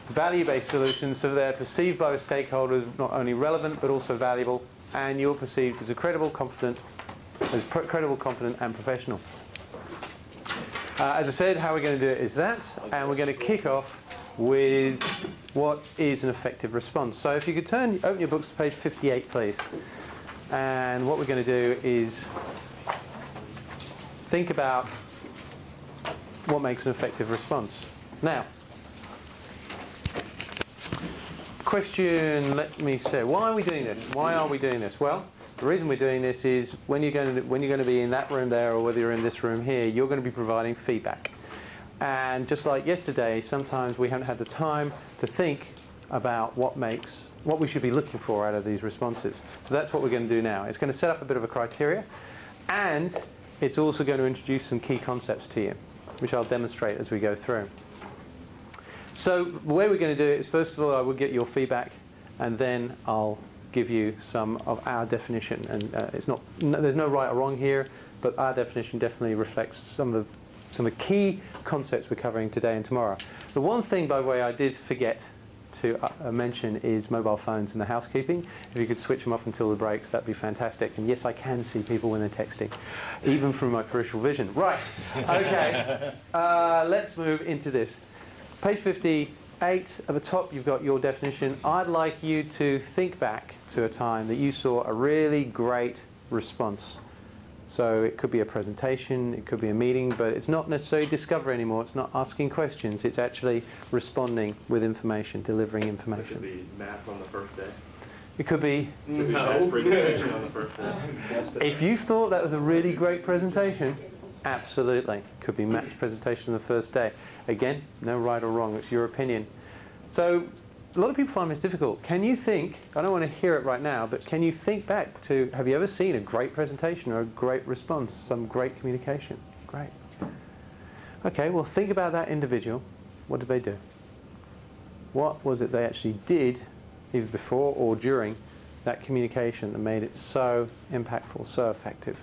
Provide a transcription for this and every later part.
value-based solutions, so they're perceived by the stakeholders not only relevant but also valuable, and you're perceived as credible, confident, and professional. As I said, how we're going to do it is that, and we're going to kick off with what is an effective response. So if you could open your books to page 58, please. And what we're going to do is think about what makes an effective response. Now, question, let me say, why are we doing this? Why are we doing this? Well, the reason we're doing this is when you're going to be in that room there, or whether you're in this room here, you're going to be providing feedback. And just like yesterday, sometimes we haven't had the time to think about what we should be looking for out of these responses. So that's what we're going to do now. It's going to set up a bit of a criteria, and it's also going to introduce some key concepts to you, which I'll demonstrate as we go through. So the way we're going to do it is, first of all, I will get your feedback, and then I'll give you some of our definition. And there's no right or wrong here, but our definition definitely reflects some of the key concepts we're covering today and tomorrow. The one thing, by the way, I did forget to mention is mobile phones and the housekeeping. If you could switch them off until the breaks, that'd be fantastic. And yes, I can see people when they're texting, even through my peripheral vision. Right, okay, let's move into this. Page 58, at the top you've got your definition. I'd like you to think back to a time that you saw a really great response. So it could be a presentation, it could be a meeting, but it's not necessarily discovery anymore. It's not asking questions, it's actually responding with information, delivering information. So it could be maths on the first day. It could be maths presentation on the first day. If you thought that was a really great presentation, absolutely. Could be Matt's presentation on the first day. Again, no right or wrong, it's your opinion. So a lot of people find this difficult. Can you think, I don't want to hear it right now, but can you think back to, have you ever seen a great presentation or a great response, some great communication? Great. Okay, well think about that individual. What did they do? What was it they actually did, either before or during that communication, that made it so impactful, so effective?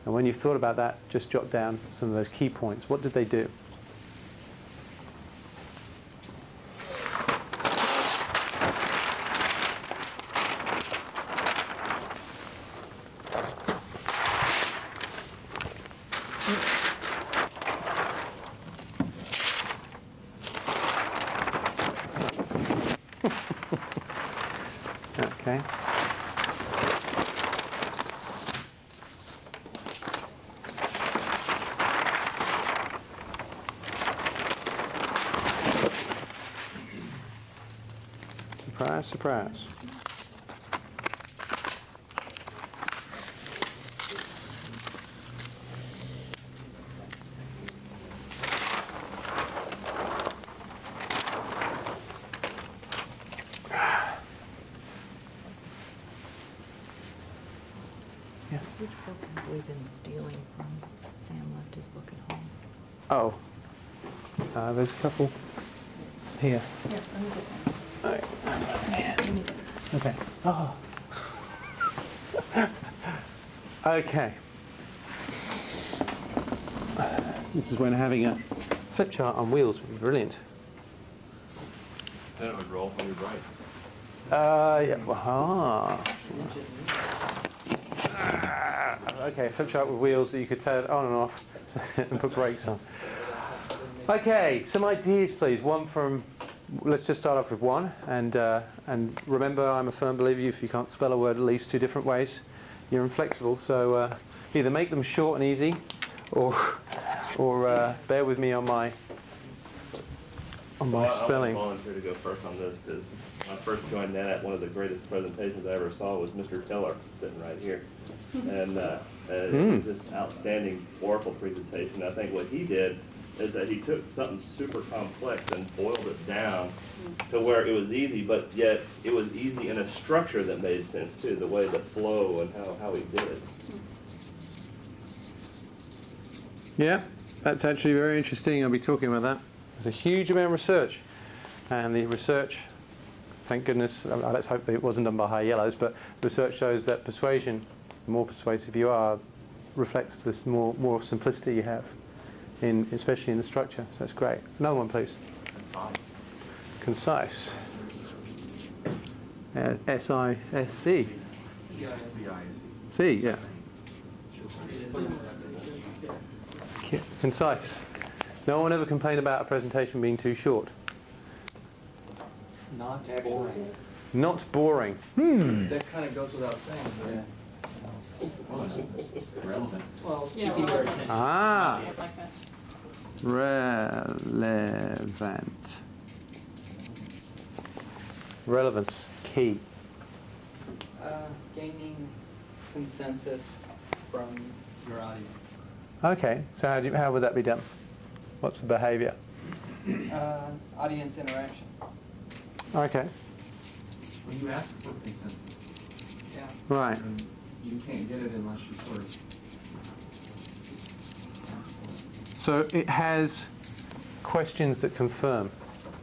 And when you've thought about that, just jot down some of those key points. What did they do? Okay. Surprise, surprise. Which book have we been stealing from? Sam left his book at home. Oh, there's a couple here. Yeah, let me get one. Okay. Oh. Okay. This is when having a flip chart on wheels would be brilliant. Then it would roll when you're right. Yeah. Okay, flip chart with wheels that you could turn on and off and put brakes on. Okay, some ideas, please. Let's just start off with one. And remember, I'm a firm believer if you can't spell a word at least two different ways, you're inflexible. So either make them short and easy, or bear with me on my spelling. I volunteer to go first on this because when I first joined NetApp, one of the greatest presentations I ever saw was Mr. Keller sitting right here. And it was just an outstanding Oracle presentation. I think what he did is that he took something super complex and boiled it down to where it was easy, but yet it was easy in a structure that made sense too, the way the flow and how he did it. Yeah, that's actually very interesting. I'll be talking about that. There's a huge amount of research, and the research, thank goodness, let's hope it wasn't done by high yellows, but research shows that persuasion, the more persuasive you are, reflects this more simplicity you have, especially in the structure. So that's great. Another one, please. Concise. S-I-S-C. C, yeah. Concise. No one ever complained about a presentation being too short. Not boring. Not boring. That kind of goes without saying, but Relevant. well, Yeah, keeping their relevant. attention. Ah, Yeah, like that. relevant. Relevance, key. Gaining consensus from your audience. Okay, so how would that be done? What's the behaviour? Audience interaction. Okay, When you ask for consensus, Yeah. right. and you can't get it unless you first ask for So it has questions that confirm.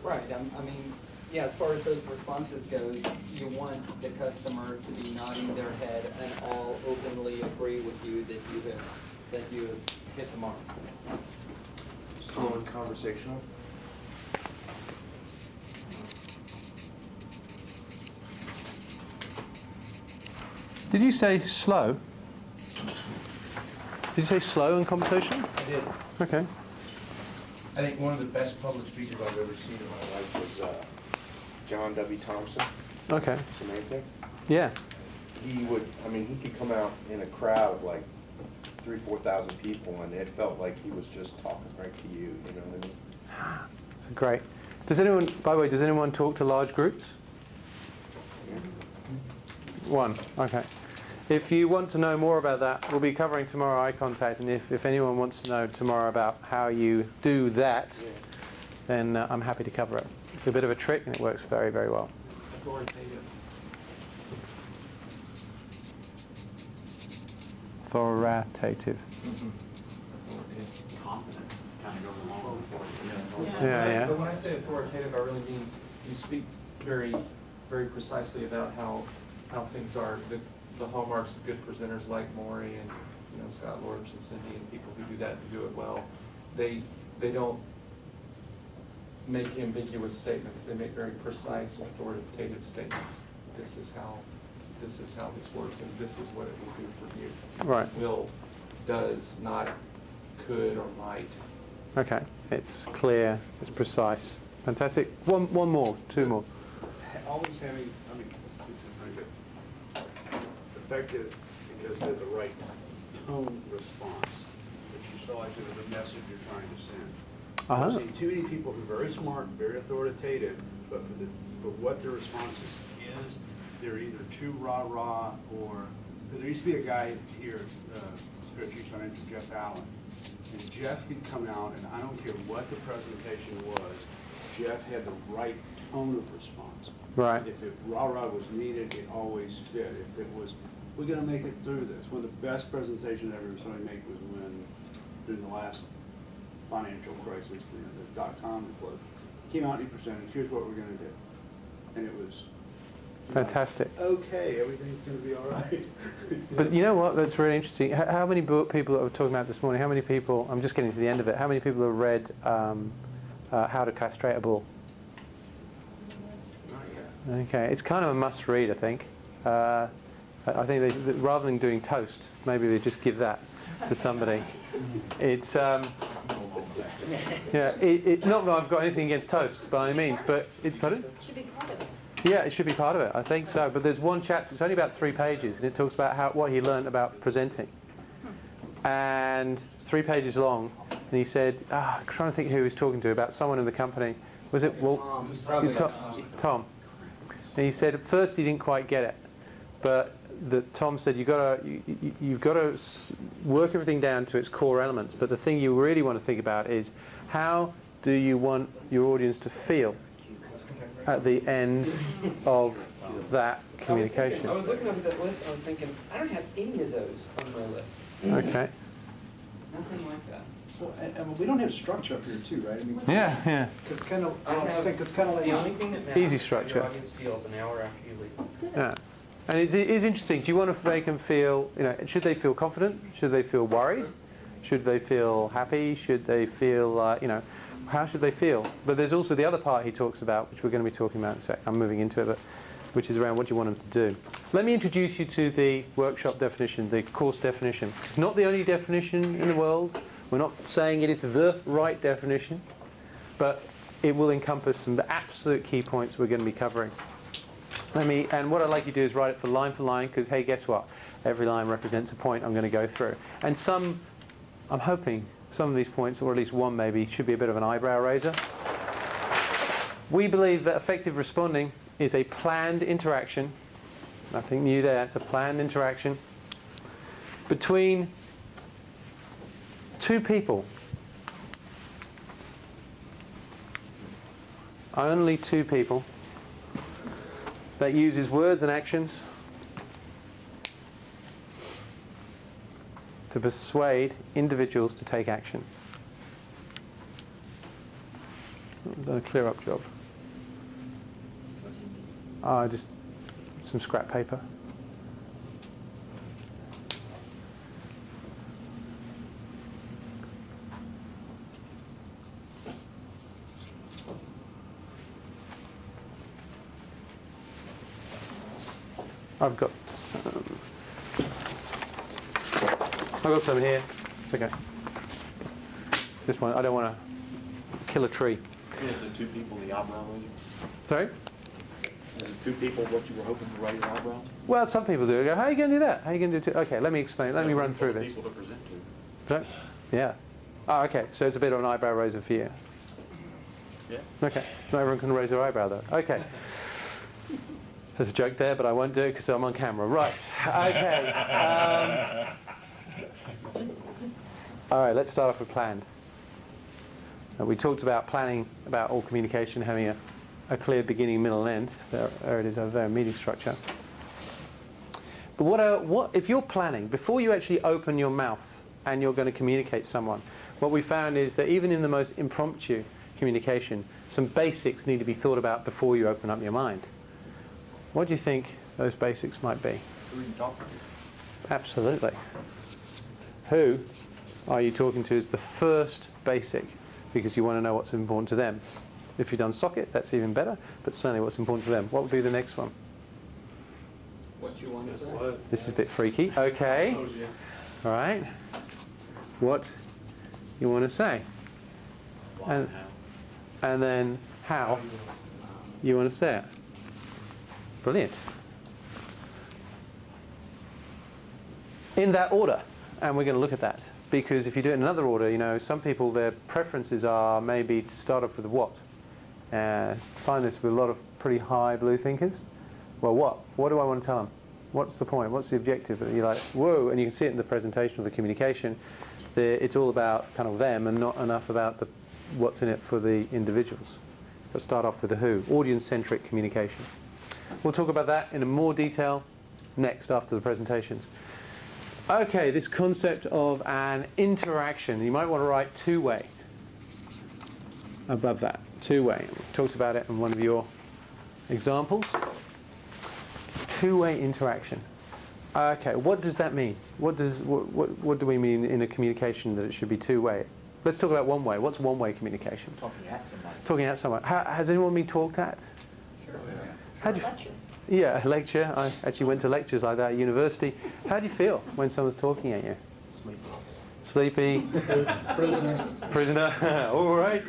Right. I mean, yeah. As far as those responses goes, you want the customer to be nodding their head and all openly agree with you that you have hit the mark. Slow and conversational. Did you say slow? Did you say slow and conversation? I did. Okay. I think one of the best public speakers I've ever seen in my life was John W. Thompson, Okay. Semantic. Yeah. He would, I mean, he could come out in a crowd of like 3,000-4,000 people, and it felt like he was just talking right to you. You know what I mean? That's great. Does anyone, by the way, does anyone talk to large groups? One. Okay. If you want to know more about that, we'll be covering tomorrow eye contact, and if anyone wants to know tomorrow about how you do that, then I'm happy to cover it. It's a bit of a trick, and it works very, very well. Authoritative. Authoritative. confident, kind of goes along with it. Yeah, yeah. But when I say authoritative, I really mean you speak very, very precisely about how things are. The hallmarks of good presenters like Maury and, Scott Lorch and Cindy and people who do that and do it well, they don't make ambiguous statements. They make very precise, authoritative statements. This is how this works, and this is what it will do for you. Right. Will, does, not, could, or might. Okay. It's clear. It's precise. Fantastic. One more. Two more. Always having, I mean, it's pretty good. Effective because they're the right tone response, which you saw to the message you're trying to send. Uh-huh. I've seen too many people who are very smart, very authoritative, but for what their response is, they're either too rah-rah or, because there used to be a guy here, Spirit Chief Financial, Jeff Allen, and Jeff could come out, and I don't care what the presentation was, Jeff had the right tone of response. Right. If it rah-rah was needed, it always fit. If it was, we're gonna make it through this. One of the best presentations I ever saw him make was when, during the last financial crisis, the dot-com closed. He came out and he presented, here's what we're gonna do. And it was, Fantastic. okay, everything's gonna be all right. But you know what? That's really interesting. How many people that we're talking about this morning? How many people? I'm just getting to the end of it. How many people have read How to Castrate a Bull? Not yet. Okay, it's kind of a must-read, I think. I think they, rather than doing toast, maybe they just give that to somebody. It's yeah. Not that I've got anything against toast by any means, but pardon? Should be part of it. Yeah, it should be part of it. I think so. But there's one chapter. It's only about 3 pages, and it talks about what he learned about presenting. And 3 pages long. And he said, I'm trying to think who he was talking to, about someone in the company. Was it Walt? Tom. And he said at first he didn't quite get it, but Tom said you've got to work everything down to its core elements. But the thing you really want to think about is how do you want your audience to feel at the end of that communication? I was looking over that list, I was thinking, I don't have any of those on my list. Okay. Nothing like that. Well, and we don't have structure up here too, right? I mean, Yeah. because kind of, I have it's kind of like. the only thing that matters Easy is how structure. your audience feels an hour after you leave. Yeah. And it is interesting. Do you want to make them feel, should they feel confident? Should they feel worried? Should they feel happy? Should they feel, how should they feel? But there's also the other part he talks about, which we're going to be talking about in a sec. I'm moving into it, but which is around what you want them to do. Let me introduce you to the workshop definition, the course definition. It's not the only definition in the world. We're not saying it is the right definition, but it will encompass some absolute key points we're going to be covering. And what I'd like you to do is write it for line, because hey, guess what? Every line represents a point I'm going to go through. And I'm hoping some of these points, or at least one maybe, should be a bit of an eyebrow raiser. We believe that effective responding is a planned interaction. Nothing new there. It's a planned interaction between two people. Only two people. That uses words and actions to persuade individuals to take action. I've done a clear-up job. Just some scrap paper. I've got some here. It's okay. This one, I don't want to kill a tree. Is the two people the eyebrow raisers? Sorry? Is the two people what you were hoping to raise eyebrows? Well, some people do. Go, how are you going to do that? How are you going to do it? Okay, let me explain. Let me run through this. People to present to. Sorry? Yeah. Oh, okay. So it's a bit of an eyebrow raiser for you. Yeah. Okay. Not everyone can raise their eyebrow, though. Okay. There's a joke there, but I won't do it because I'm on camera. Right. Okay. All right, let's start off with planned. We talked about planning, about all communication having a clear beginning, middle, and end. There it is over there, meeting structure. But what if you're planning, before you actually open your mouth and you're going to communicate to someone, what we found is that even in the most impromptu communication, some basics need to be thought about before you open up your mind. What do you think those basics might be? Who are you talking to? Absolutely. Who are you talking to is the first basic, because you want to know what's important to them. If you've done socket, that's even better, but certainly what's important to them. What would be the next one? What you want to say? This is a bit freaky. Okay. All right. What you want to say. And then how you want to say it. Brilliant. In that order, and we're going to look at that, because if you do it in another order, some people, their preferences are maybe to start off with what. Find this with a lot of pretty high blue thinkers. Well, what do I want to tell them? What's the point? What's the objective? And you're like, whoa, and you can see it in the presentation of the communication. It's all about kind of them and not enough about what's in it for the individuals. Let's start off with the who, audience-centric communication. We'll talk about that in more detail next after the presentations. Okay, this concept of an interaction. You might want to write two-way above that. Two-way. We talked about it in one of your examples. Two-way interaction. Okay, what does that mean? What do we mean in a communication that it should be two-way? Let's talk about one-way. What's one-way communication? Talking at somebody. Talking at someone. Has anyone been talked at? Sure. How do you? Yeah, a lecture. I actually went to lectures like that at university. How do you feel when someone's talking at you? Sleepy. Prisoner. All right.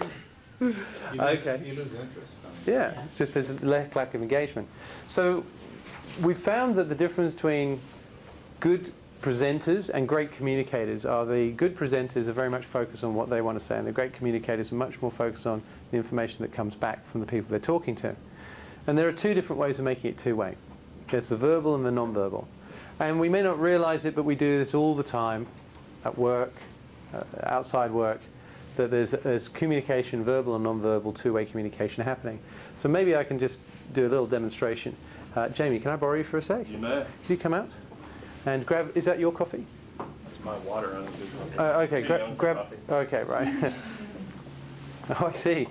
Okay. You lose interest. Yeah, it's just there's a lack of engagement. So we found that the difference between good presenters and great communicators are the good presenters are very much focused on what they want to say, and the great communicators are much more focused on the information that comes back from the people they're talking to. And there are two different ways of making it two-way. There's the verbal and the non-verbal. And we may not realize it, but we do this all the time at work, outside work, that there's communication, verbal and non-verbal, two-way communication happening. So maybe I can just do a little demonstration. Jamie, can I borrow you for a sec? You may. Could you come out and grab, is that your coffee? That's my water on it. Okay, Too young for grab, coffee. okay, right. Oh, I see.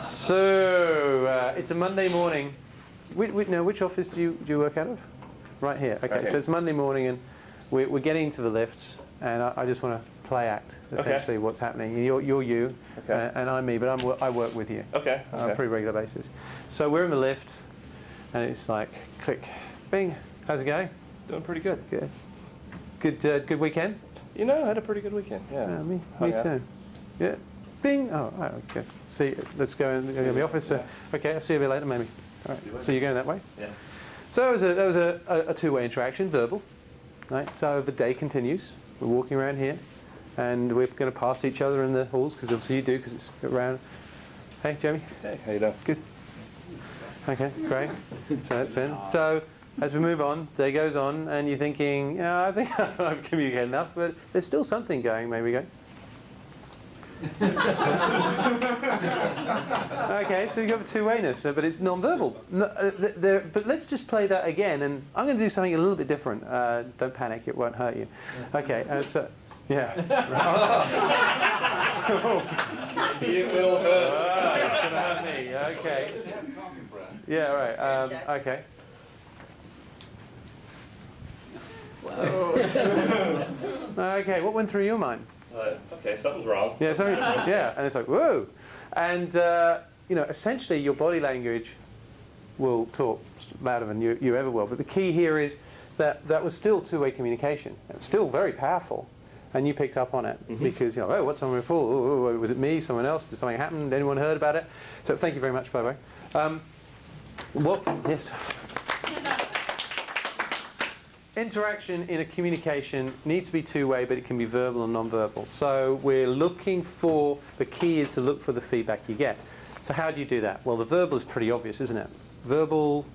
So, it's a Monday morning. Which office do you work out of? Right here. Okay, Right so here. it's Monday morning and we're getting to the lifts, and I just want to play act, Okay. essentially, what's happening. You're you, Okay. and I'm me, but I work with you Okay. on a pretty regular basis. So we're in the lift, and it's like, click, bing, how's it going? Doing pretty good. Good. Good weekend? You know, I had a pretty good weekend. Yeah. Me Hung out. too. Yeah. Ding. Oh, okay. See, let's go in the office. Okay, I'll see you a bit later, maybe. All right. So you're going that way? Yeah. So that was a two-way interaction, verbal. Right. So the day continues. We're walking around here, and we're going to pass each other in the halls because obviously you do because it's around. Hey, Jamie. Hey, how you doing? Good. Okay, great. So that's in. So as we move on, day goes on, and you're thinking, yeah, I think I've communicated enough, but there's still something going. Maybe go. Okay, so you've got two-wayness, but it's non-verbal. But let's just play that again, and I'm going to do something a little bit different. Don't panic, it won't hurt you. Okay, so, yeah. It will hurt. It's going to hurt me, okay. Yeah, right, okay. Okay, what went through your mind? Okay, something's wrong. Yeah, so, yeah, and it's like, whoa. And, essentially your body language will talk louder than you ever will. But the key here is that was still two-way communication. It's still very powerful. And you picked up on it because, oh, what's on the report? Oh, was it me, someone else? Did something happen? Anyone heard about it? So thank you very much, by the way. Yes. Interaction in a communication needs to be two-way, but it can be verbal and non-verbal. So we're looking for, the key is to look for the feedback you get. So how do you do that? Well, the verbal is pretty obvious, isn't it? Verbal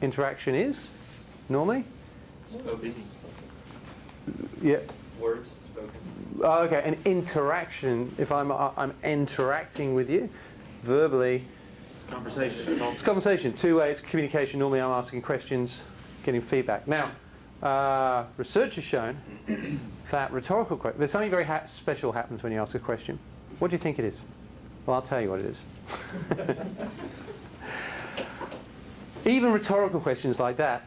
interaction is, normally? Spoken. Yeah. Words spoken. Oh, okay, an interaction, if I'm interacting with you, verbally. Conversation. It's conversation, two-way, it's communication. Normally I'm asking questions, getting feedback. Now, research has shown that rhetorical questions, there's something very special happens when you ask a question. What do you think it is? Well, I'll tell you what it is. Even rhetorical questions like that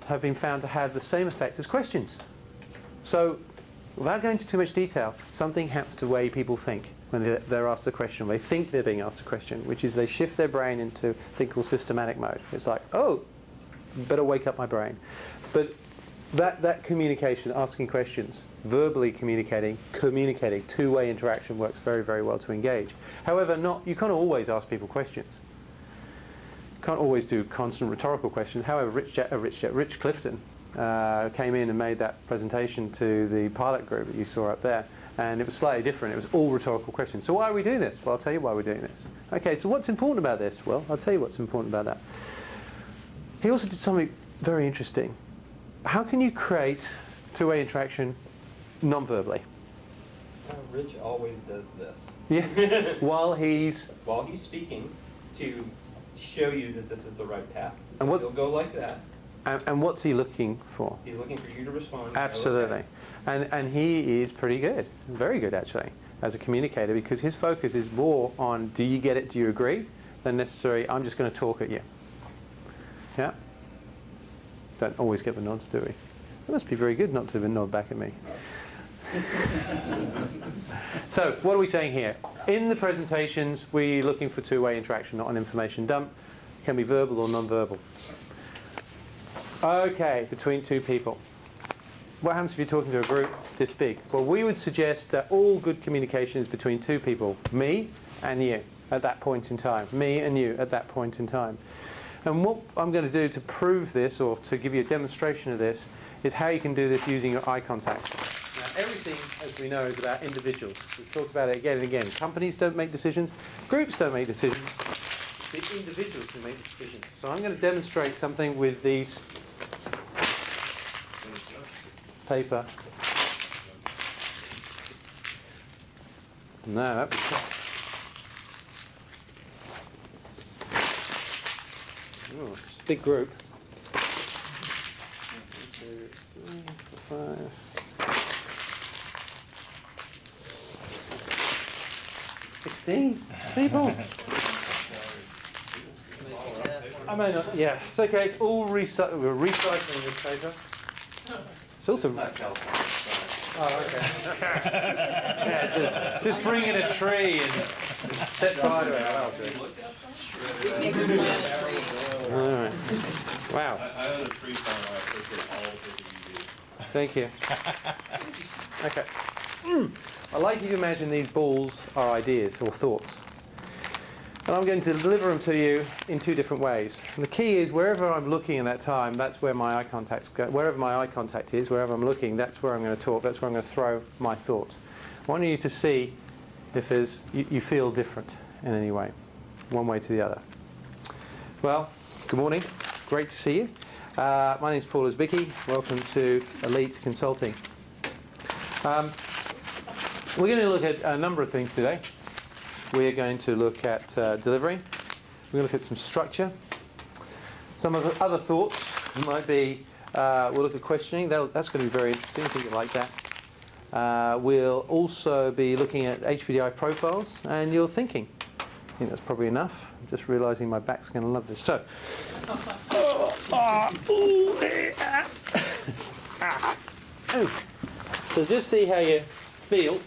have been found to have the same effect as questions. So, without going into too much detail, something happens to the way people think when they're asked a question. They think they're being asked a question, which is they shift their brain into a thing called systematic mode. It's like, oh, better wake up my brain. But that communication, asking questions, verbally communicating, two-way interaction works very, very well to engage. However, you can't always ask people questions. You can't always do constant rhetorical questions. However, Rich Clifton came in and made that presentation to the pilot group that you saw up there, and it was slightly different. It was all rhetorical questions. So why are we doing this? Well, I'll tell you why we're doing this. Okay, so what's important about this? Well, I'll tell you what's important about that. He also did something very interesting. How can you create two-way interaction non-verbally? Rich always does this. Yeah. While he's speaking to show you that this is the right path. So And what- he'll go like that. and what's he looking for? He's looking for you to respond. Absolutely. And he is pretty good, very good actually, as a communicator, because his focus is more on do you get it, do you agree, than necessarily I'm just going to talk at you. Yeah? Don't always get the nods, do we? It must be very good not to nod back at me. So, what are we saying here? In the presentations, we're looking for two-way interaction, not an information dump. It can be verbal or non-verbal. Okay, between two people. What happens if you're talking to a group this big? Well, we would suggest that all good communication is between two people, me and you, at that point in time. Me and you at that point in time. And what I'm going to do to prove this, or to give you a demonstration of this, is how you can do this using your eye contact. Now, everything, as we know, is about individuals. We've talked about it again and again. Companies don't make decisions. Groups don't make decisions. It's the individuals who make decisions. So I'm going to demonstrate something with these paper. No, that was oh, it's a big group. 1, 2, 3, 4, 5. 16 people. I may not. Yeah, it's okay. It's all we're recycling this paper. It's also. Oh, okay. Yeah, just bring in a tree and set fire to it. That'll do. Make her plant a tree. All right. Wow. I own a tree farm, I appreciate all the things you do. Thank you. Okay. I'd like you to imagine these balls are ideas or thoughts. And I'm going to deliver them to you in two different ways. And the key is wherever I'm looking at that time, that's where my eye contact's go. Wherever my eye contact is, wherever I'm looking, that's where I'm going to talk. That's where I'm going to throw my thoughts. I want you to see if you feel different in any way, one way to the other. Well, good morning. Great to see you. My name is Paul Isbicki. Welcome to Elite Consulting. We're going to look at a number of things today. We're going to look at delivery. We're going to look at some structure. Some of the other thoughts might be, we'll look at questioning. That's going to be very interesting. I think you like that. We'll also be looking at HPDI profiles and your thinking. I think that's probably enough. I'm just realising my back's going to love this. So, so just see how you feel.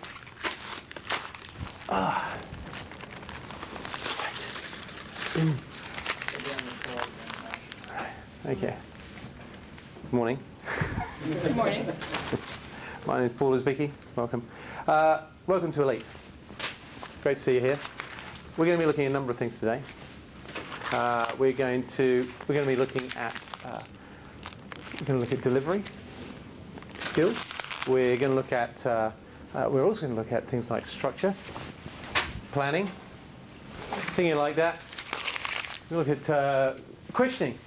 Okay. Good morning. Good morning. My name is Paul Isbicki. Welcome. Welcome to Elite. Great to see you here. We're going to be looking at a number of things today. We're going to be looking at delivery skills. We're going to look at we're also going to look at things like structure, planning, thinking like that. We'll look at questioning.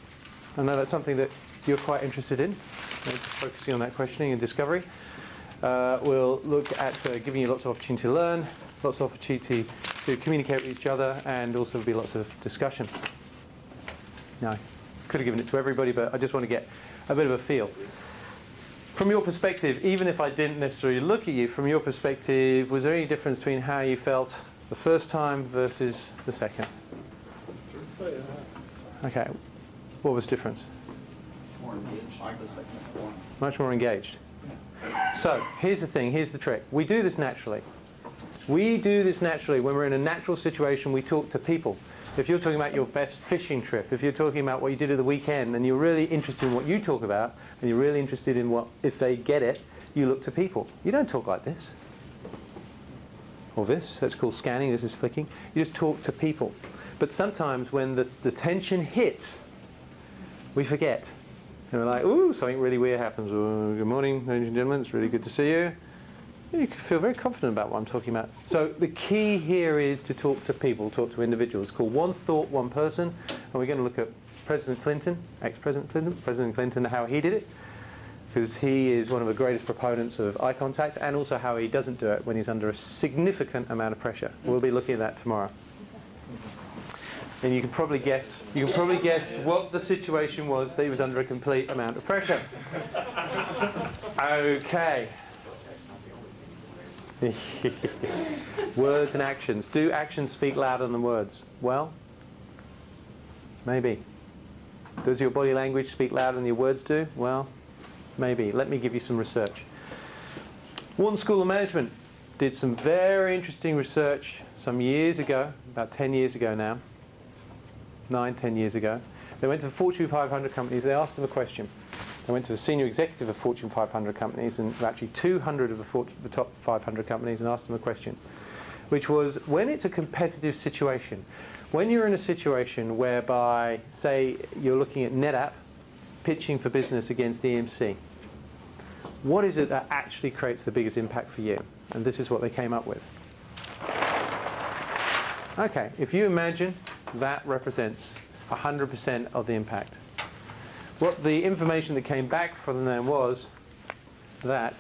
I know that's something that you're quite interested in, just focusing on that questioning and discovery. We'll look at giving you lots of opportunity to learn, lots of opportunity to communicate with each other, and also be lots of discussion. Now, could have given it to everybody, but I just want to get a bit of a feel. From your perspective, even if I didn't necessarily look at you, from your perspective, was there any difference between how you felt the first time versus the second? Okay. What was the difference? More engaged, like the second one. Much more engaged. So, here's the thing, here's the trick. We do this naturally. We do this naturally. When we're in a natural situation, we talk to people. If you're talking about your best fishing trip, if you're talking about what you did at the weekend, and you're really interested in what you talk about, and you're really interested in what, if they get it, you look to people. You don't talk like this. Or this, that's called scanning, this is flicking. You just talk to people. But sometimes when the tension hits, we forget. And we're like, ooh, something really weird happens. Oh, good morning, ladies and gentlemen, it's really good to see you. You can feel very confident about what I'm talking about. So the key here is to talk to people, talk to individuals. It's called One Thought, One Person. And we're going to look at President Clinton, ex-President Clinton, President Clinton, how he did it. Because he is one of the greatest proponents of eye contact, and also how he doesn't do it when he's under a significant amount of pressure. We'll be looking at that tomorrow. And you can probably guess what the situation was that he was under a complete amount of pressure. Okay. Words and actions. Do actions speak louder than words? Well, maybe. Does your body language speak louder than your words do? Well, maybe. Let me give you some research. Wharton School of Management did some very interesting research some years ago, about 10 years ago now, 10 years ago. They went to the Fortune 500 companies, they asked them a question. They went to the senior executive of Fortune 500 companies, and actually 200 of the top 500 companies, and asked them a question, which was, when it's a competitive situation, when you're in a situation whereby, say, you're looking at NetApp pitching for business against EMC, what is it that actually creates the biggest impact for you? And this is what they came up with. Okay, if you imagine that represents 100% of the impact. What the information that came back from them was that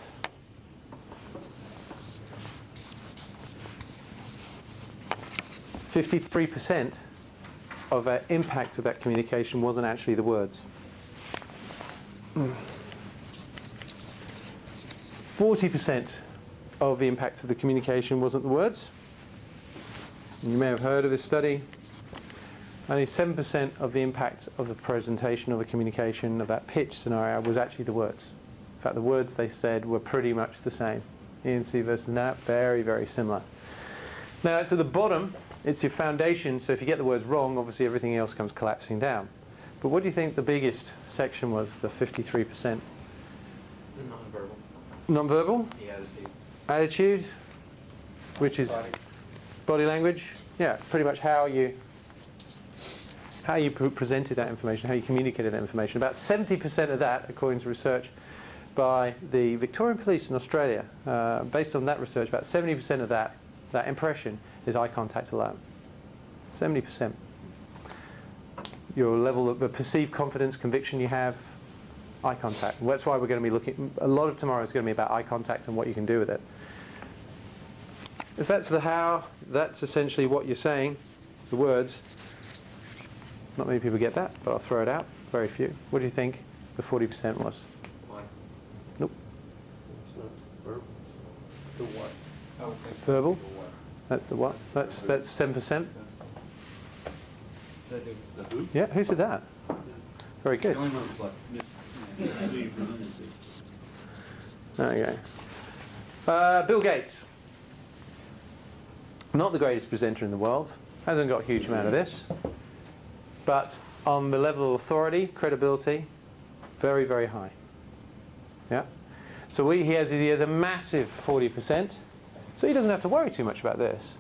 (53% of the impact of that communication wasn't actually the words. 40% of the impact of the communication wasn't the words. You may have heard of this study. Only 7% of the impact of the presentation, of the communication, of that pitch scenario was actually the words. fact, the words they said were pretty much the same. EMC versus NAP, very, very similar. Now, to the bottom, it's your foundation, so if you get the words wrong, obviously everything else comes collapsing down. But what do you think the biggest section was, the 53%? Non-verbal. Non-verbal? The attitude. Attitude, which is body language. Yeah, pretty much how you presented that information, how you communicated that information. About 70% of that, according to research by the Victorian Police in Australia, based on that research, about 70% of that impression is eye contact alone. 70%. Your level of perceived confidence, conviction you have, eye contact. That's why we're going to be looking, a lot of tomorrow is going to be about eye contact and what you can do with it. If that's the how, that's essentially what you're saying, the words. Not many people get that, but I'll throw it out. Very few. What do you think the 40% was? Why? Nope. The what? I would think so. Verbal? The what? That's the what? That's 7%. The who? The who? Yeah, who said that? Very good. The only one was like, Who you presented to. There you go. Bill Gates. Not the greatest presenter in the world. Hasn't got a huge amount of this. But on the level of authority, credibility, very, very high. Yeah? So he has a massive 40%. So he doesn't have to worry too much about this.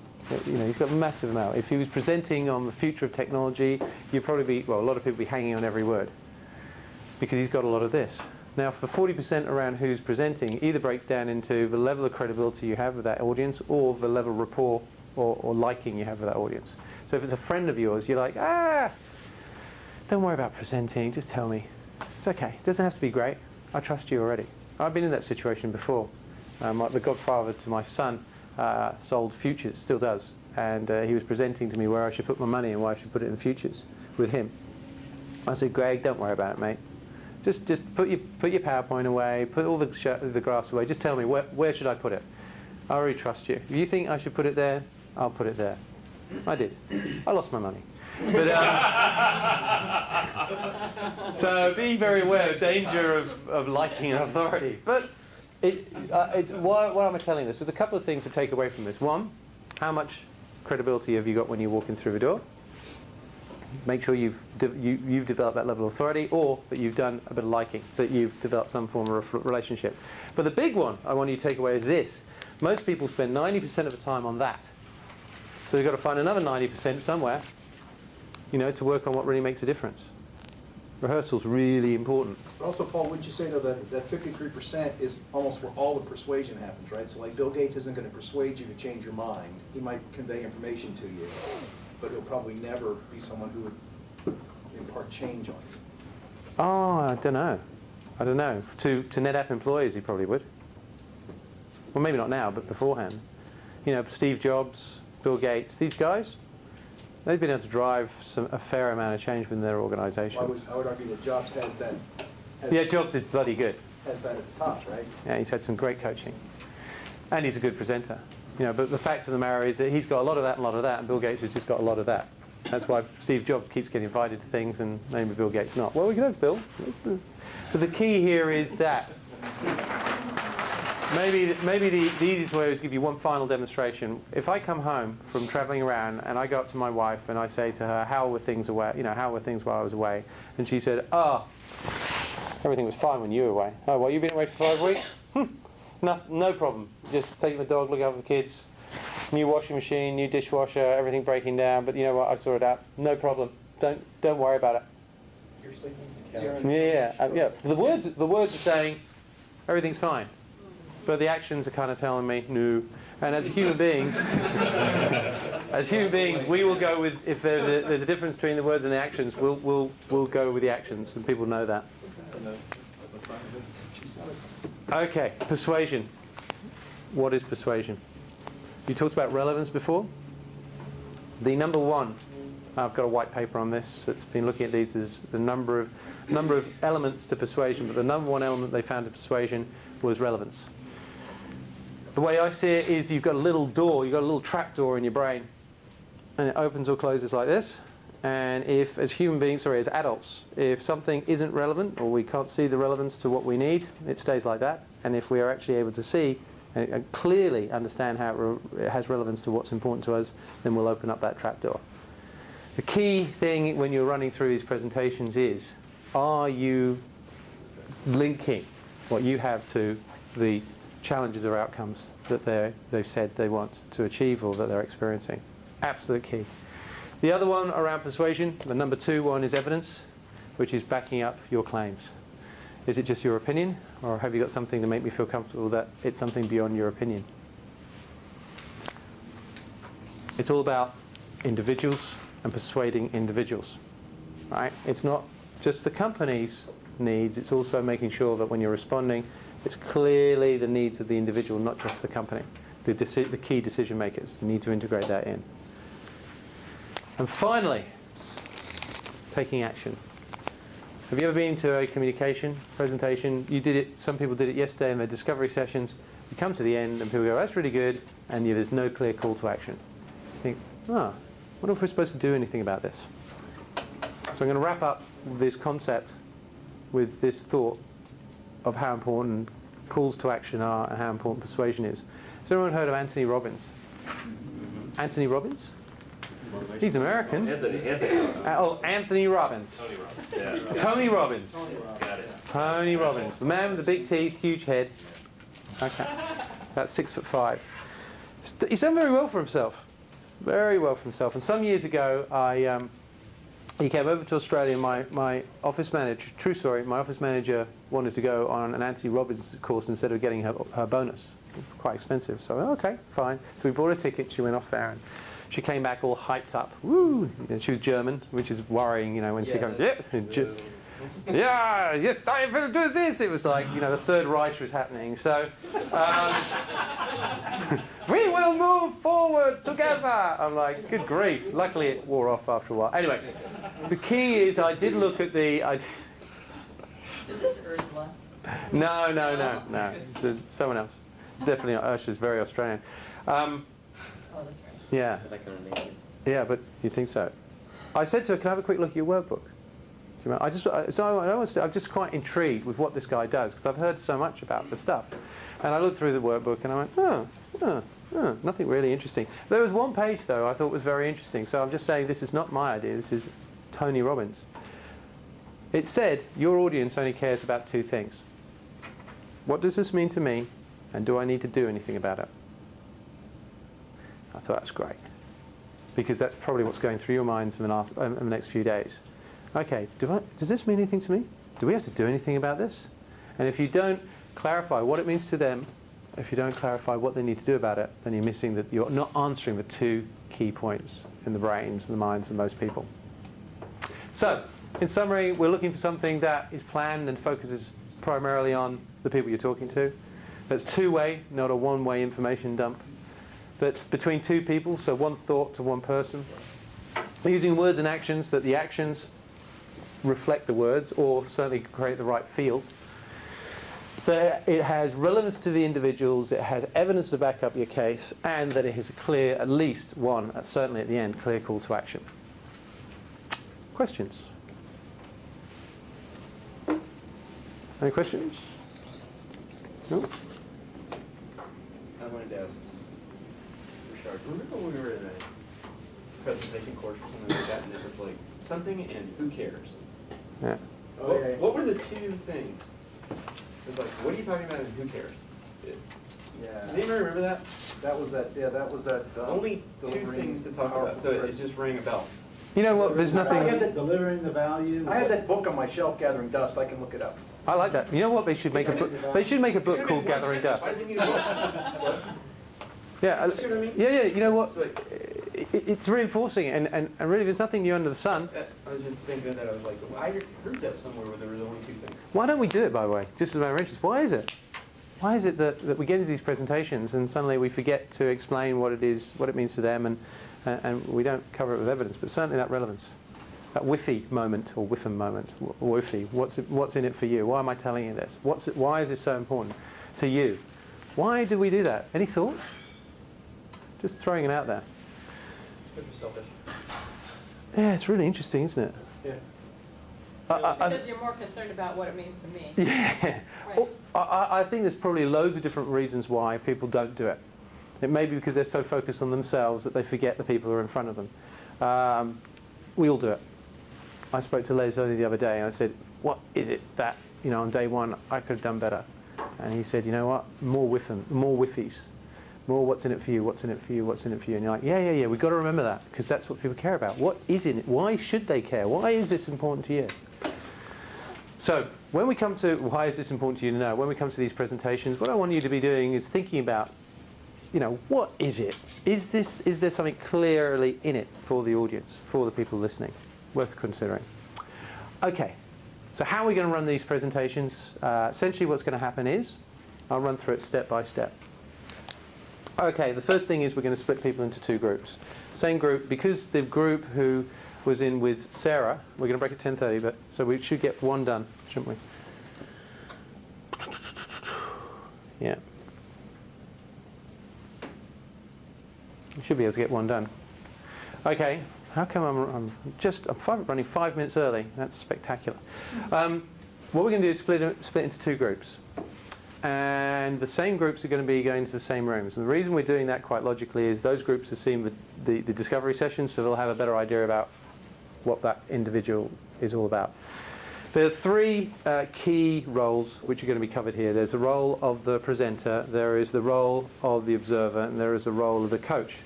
You know, he's got a massive amount. If he was presenting on the future of technology, you'd probably be, well, a lot of people would be hanging on every word. Because he's got a lot of this. Now, for 40% around who's presenting, either breaks down into the level of credibility you have with that audience or the level of rapport or liking you have with that audience. So if it's a friend of yours, you're like, don't worry about presenting, just tell me. It's okay, it doesn't have to be great. I trust you already. I've been in that situation before. The godfather to my son sold futures, still does. And he was presenting to me where I should put my money and where I should put it in futures with him. I said, Greg, don't worry about it, mate. Just put your PowerPoint away, put all the graphs away. Just tell me, where should I put it? I already trust you. If you think I should put it there, I'll put it there. I did. I lost my money. But, so be very aware of danger of liking an authority. But why am I telling this? There's a couple of things to take away from this. One, how much credibility have you got when you walk in through the door? Make sure you've developed that level of authority, or that you've done a bit of liking, that you've developed some form of relationship. But the big one I want you to take away is this. Most people spend 90% of the time on that. So you've got to find another 90% somewhere, you know, to work on what really makes a difference. Rehearsal's really important. But also, Paul, wouldn't you say, though, that 53% is almost where all the persuasion happens, right? So, like, Bill Gates isn't going to persuade you to change your mind. He might convey information to you, but he'll probably never be someone who would impart change on you. Oh, I don't know. To NetApp employees, he probably would. Well, maybe not now, but beforehand. You know, Steve Jobs, Bill Gates, these guys, they've been able to drive a fair amount of change within their organization. Well, I would argue that Jobs has that. Yeah, Jobs is bloody good. Has that at the top, right? Yeah, he's had some great coaching. And he's a good presenter. You know, but the fact of the matter is that he's got a lot of that and a lot of that, and Bill Gates has just got a lot of that. That's why Steve Jobs keeps getting invited to things and maybe Bill Gates not. Well, we can have Bill. But the key here is that maybe the easiest way is to give you one final demonstration. If I come home from traveling around and I go up to my wife and I say to her, how were things away? You know, how were things while I was away? And she said, everything was fine when you were away. Oh, well, you've been away for 5 weeks? No problem. Just take the dog, look after the kids. New washing machine, new dishwasher, everything breaking down. But you know what? I sorted it out. No problem. Don't worry about it. You're sleeping? Yeah. The words are saying everything's fine, but the actions are kind of telling me no. And as human beings, we will go with, if there's a difference between the words and the actions, we'll go with the actions, and people know that. Okay, persuasion. What is persuasion? You talked about relevance before. The number one, I've got a white paper on this that's been looking at these, is the number of elements to persuasion, but the number one element they found to persuasion was relevance. The way I see it is you've got a little door, you've got a little trap door in your brain, and it opens or closes like this, And if, as human beings, sorry, as adults, if something isn't relevant or we can't see the relevance to what we need, it stays like that. And if we are actually able to see and clearly understand how it has relevance to what's important to us, then we'll open up that trapdoor. The key thing when you're running through these presentations is, are you linking what you have to the challenges or outcomes that they've said they want to achieve or that they're experiencing? Absolute key. The other one around persuasion, the number 2 one, is evidence, which is backing up your claims. Is it just your opinion, or have you got something to make me feel comfortable that it's something beyond your opinion? It's all about individuals and persuading individuals, right? It's not just the company's needs, it's also making sure that when you're responding, it's clearly the needs of the individual, not just the company, the key decision makers. You need to integrate that in. And finally, taking action. Have you ever been to a communication presentation? You did it, some people did it yesterday in their discovery sessions. You come to the end and people go, that's really good, and there's no clear call to action. You think, I wonder if we're supposed to do anything about this. So I'm going to wrap up this concept with this thought of how important calls to action are and how important persuasion is. Has everyone heard of Anthony Robbins? Anthony Robbins? He's American. Anthony Robbins. Tony Robbins. Got it. Tony Robbins. The man with the big teeth, huge head. Okay. About 6'5". He's done very well for himself. Very well for himself. And some years ago, he came over to Australia. My office manager, true story, my office manager wanted to go on an Anthony Robbins course instead of getting her bonus. Quite expensive. So, okay, fine. So we bought a ticket. She went off there. And she came back all hyped up. Woo! And she was German, which is worrying, when she comes, yeah, yes, I'm going to do this. It was like, the Third Reich was happening. So, we will move forward together. I'm like, good grief. Luckily, it wore off after a while. Anyway, the key is I did look at the... Is this Ursula? No. It's someone else. Definitely not. Ursula's very Australian. Oh, that's right. Yeah. Yeah, but you think so. I said to her, can I have a quick look at your workbook? I'm just quite intrigued with what this guy does, because I've heard so much about the stuff. And I looked through the workbook and I went, nothing really interesting. There was one page, though, I thought was very interesting. So I'm just saying this is not my idea. This is Tony Robbins. It said, your audience only cares about 2 things. What does this mean to me? And do I need to do anything about it? I thought that's great, because that's probably what's going through your minds in the next few days. Okay, does this mean anything to me? Do we have to do anything about this? And if you don't clarify what it means to them, if you don't clarify what they need to do about it, then you're not answering the 2 key points in the brains and the minds of most people. So, in summary, we're looking for something that is planned and focuses primarily on the people you're talking to. That's 2-way, not a 1-way information dump. That's between 2 people, so 1 thought to 1 person. Using words and actions, that the actions reflect the words, or certainly create the right feel. That it has relevance to the individuals, it has evidence to back up your case, and that it has a clear, at least one, certainly at the end, clear call to action. Questions? Any questions? No? I wanted to ask Richard, remember when we were in a presentation course or something like that, and it was like something and who cares? Yeah. What were the 2 things? It was like, what are you talking about and who cares? Does anybody remember that? That was that. Only 2 things to talk about, so it just rang a bell. You know what? There's nothing. Delivering the value. I have that book on my shelf, Gathering Dust. I can look it up. I like that. You know what? They should make a book. They should make a book called Gathering Dust. Why didn't you need a book? Yeah. You see what I mean? Yeah. You know what? It's like, It's reinforcing it, and really, there's nothing new under the sun. I was just thinking of that. I was like, well, I heard that somewhere where there was only 2 things. Why don't we do it, by the way? Just as a matter of interest. Why is it? Why is it that we get into these presentations and suddenly we forget to explain what it is, what it means to them, and we don't cover it with evidence, but certainly that relevance. That whiffy moment, or whiffum moment, whiffy. What's in it for you? Why am I telling you this? Why is this so important to you? Why do we do that? Any thoughts? Just throwing it out there. Good for selfish. Yeah, it's really interesting, isn't it? Yeah. Because you're more concerned about what it means to me. Yeah. Right. Oh, I think there's probably loads of different reasons why people don't do it. It may be because they're so focused on themselves that they forget the people who are in front of them. We all do it. I spoke to Les only the other day and I said, what is it that, on day one I could have done better? And he said, you know what, more whiffies. More what's in it for you, what's in it for you, what's in it for you. And you're like, yeah, we've got to remember that because that's what people care about. What is in it? Why should they care? Why is this important to you? So when we come to why is this important to you to know, when we come to these presentations, what I want you to be doing is thinking about, what is it? Is there something clearly in it for the audience, for the people listening? Worth considering. Okay, so how are we going to run these presentations? Essentially what's going to happen is, I'll run through it step by step. Okay, the first thing is we're going to split people into two groups. Same group, because the group who was in with Sarah, we're going to break at 10:30, but so we should get one done, shouldn't we? Yeah. We should be able to get one done. Okay, how come I'm running 5 minutes early? That's spectacular. What we're going to do is split into two groups. And the same groups are going to be going to the same rooms. And the reason we're doing that quite logically is those groups are seeing the discovery sessions, so they'll have a better idea about what that individual is all about. There are three key roles which are going to be covered here. There's the role of the presenter, there is the role of the observer, and there is the role of the coach.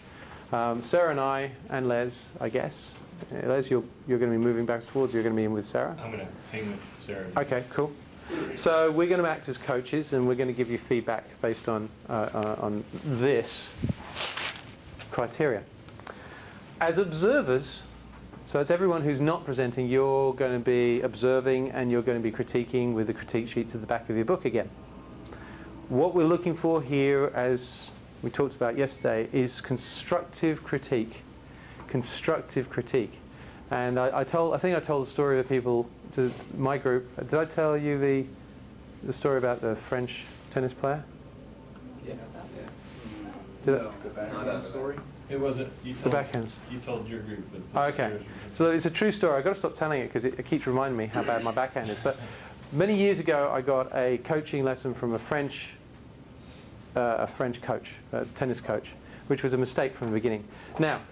Sarah and I, and Les, I guess. Les, you're going to be moving back and forwards, you're going to be in with Sarah? I'm going to hang with Sarah. Okay, cool. So we're going to act as coaches, and we're going to give you feedback based on this criteria. As observers, so as everyone who's not presenting, you're going to be observing and you're going to be critiquing with the critique sheets at the back of your book again. What we're looking for here, as we talked about yesterday, is constructive critique. Constructive critique. And I think I told the story of the people to my group. Did I tell you the story about the French tennis player? Yeah. Did I? The backhand story? It wasn't, The backhands. you told your group. But Oh, okay. So it's a true story. I've got to stop telling it because it keeps reminding me how bad my backhand is. But many years ago, I got a coaching lesson from a French coach, a tennis coach, which was a mistake from the beginning. Now,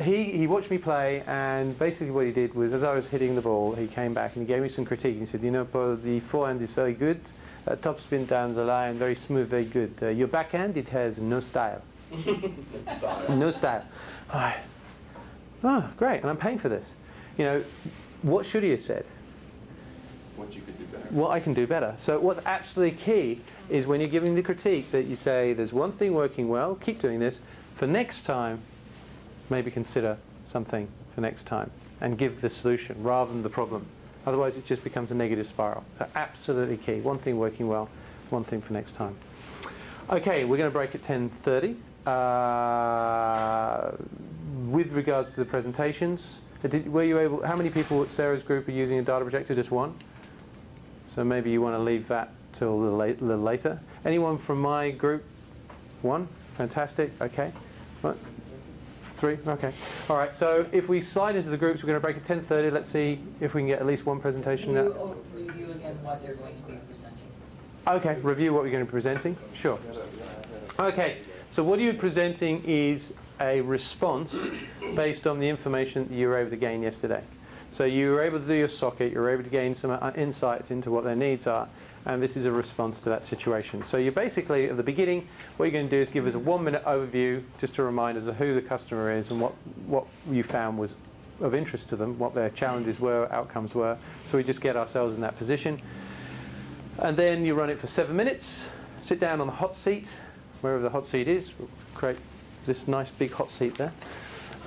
he watched me play, and basically what he did was, as I was hitting the ball, he came back and he gave me some critique. He said, Paul, the forehand is very good, top spin down the line, very smooth, very good. Your backhand, it has no style. No style. Oh, great, and I'm paying for this. What should he have said? What you could do better. What I can do better. So what's absolutely key is when you're giving the critique that you say, there's one thing working well, keep doing this. For next time, maybe consider something for next time and give the solution rather than the problem. Otherwise, it just becomes a negative spiral. So absolutely key. One thing working well, one thing for next time. Okay, we're going to break at 10:30. With regards to the presentations, how many people at Sarah's group are using a data projector? Just one? So maybe you want to leave that till a little later. Anyone from my group? One? Fantastic. Okay. What? Three? Okay. All right. So if we slide into the groups, we're going to break at 10:30. Let's see if we can get at least one presentation. Can you review again what they're going to be presenting? Okay. Review what we're going to be presenting. Sure. Okay. So what you're presenting is a response based on the information that you were able to gain yesterday. So you were able to do your socket. You were able to gain some insights into what their needs are. And this is a response to that situation. So you're basically, at the beginning, what you're going to do is give us a 1-minute overview, just to remind us of who the customer is and what you found was of interest to them, what their challenges were, outcomes were. So we just get ourselves in that position. And then you run it for 7 minutes, sit down on the hot seat, wherever the hot seat is. We'll create this nice big hot seat there.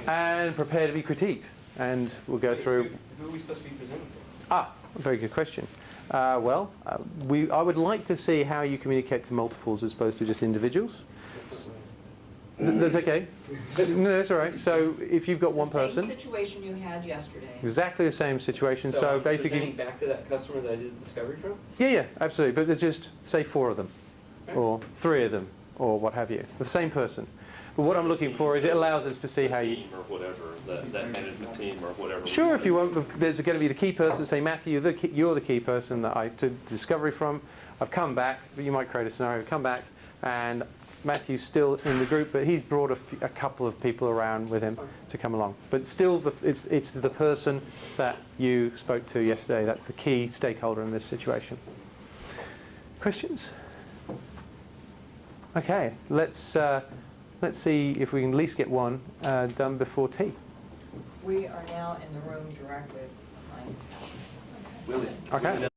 And prepare to be critiqued. And we'll go through... Who are we supposed to be presenting to? Very good question. I would like to see how you communicate to multiples as opposed to just individuals. That's okay. No, that's all right. So if you've got one person, Same situation you had yesterday. exactly the same situation. So I'm basically, presenting back to that customer that I did the discovery from? yeah, absolutely. But there's just say 4 of them, or 3 of them, or what have you. The same person. But what I'm looking for is it allows us to see how you... Team or whatever, that management team or whatever. Sure, if you want, but there's going to be the key person. Say, Matthew, you're the key person that I took discovery from. I've come back. You might create a scenario. Come back, and Matthew's still in the group, but he's brought a couple of people around with him to come along. But still, it's the person that you spoke to yesterday. That's the key stakeholder in this situation. Questions? Okay, let's see if we can at least get one done before tea. We are now in the room directly behind. Okay.